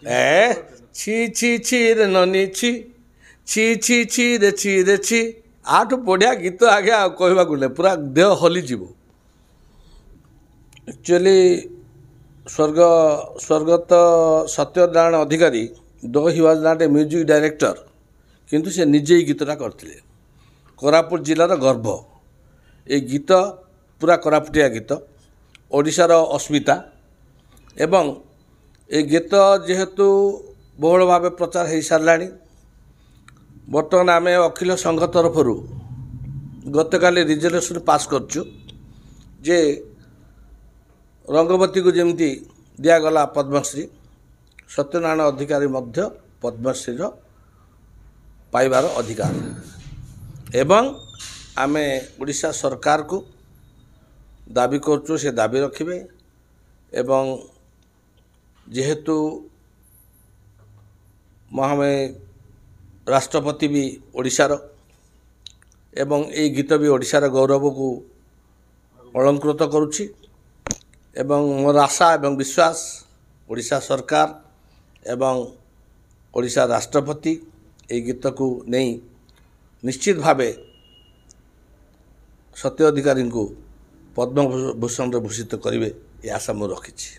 ছি ছি ছি ରେ ନନି ଛି ଛି ଛି ଛି ରେ ଛି ଆଠୁ ବଢ଼ିଆ ଗୀତ ଆଜ୍ଞା ଆଉ କହିବାକୁ ନାହିଁ ପୁରା ଦେହ ହଲିଯିବ। ଆକ୍ଚୁଆଲି ସ୍ୱର୍ଗତ ସତ୍ୟନାରାୟଣ ଅଧିକାରୀ ଦୋ he was not a music director କିନ୍ତୁ ସେ ନିଜେ ଏଇ ଗୀତଟା କରିଥିଲେ। କୋରାପୁଟ ଜିଲ୍ଲାର ଗର୍ବ ଏ ଗୀତ ପୁରା କୋରାପୁଟିଆ ଗୀତ ଓଡ଼ିଶାର ଅସ୍ମିତା ଏବଂ ଏ ଗୀତ ଯେହେତୁ ବହୁଳ ଭାବେ ପ୍ରଚାର ହୋଇସାରିଲାଣି ବର୍ତ୍ତମାନ ଆମେ ଅଖିଳ ସଂଘ ତରଫରୁ ଗତକାଲି ରିଜଲ୍ୟୁସନ୍ ପାସ୍ କରିଛୁ ଯେ ରଙ୍ଗବତୀକୁ ଯେମିତି ଦିଆଗଲା ପଦ୍ମଶ୍ରୀ ସତ୍ୟନାରାୟଣ ଅଧିକାରୀ ମଧ୍ୟ ପଦ୍ମଶ୍ରୀର ପାଇବାର ଅଧିକାର ଏବଂ ଆମେ ଓଡ଼ିଶା ସରକାରକୁ ଦାବି କରୁଛୁ ସେ ଦାବି ରଖିବେ ଏବଂ ଯେହେତୁ ମହାମୟୀ ରାଷ୍ଟ୍ରପତି ବି ଓଡ଼ିଶାର ଏବଂ ଏଇ ଗୀତ ବି ଓଡ଼ିଶାର ଗୌରବକୁ ଅଳଙ୍କୃତ କରୁଛି ଏବଂ ମୋର ଆଶା ଏବଂ ବିଶ୍ୱାସ ଓଡ଼ିଶା ସରକାର ଏବଂ ଓଡ଼ିଶା ରାଷ୍ଟ୍ରପତି ଏହି ଗୀତକୁ ନେଇ ନିଶ୍ଚିତ ଭାବେ ସତ୍ୟ ଅଧିକାରୀଙ୍କୁ ପଦ୍ମଭୂଷଣରେ ଭୂଷିତ କରିବେ ଏ ଆଶା ମୁଁ ରଖିଛି।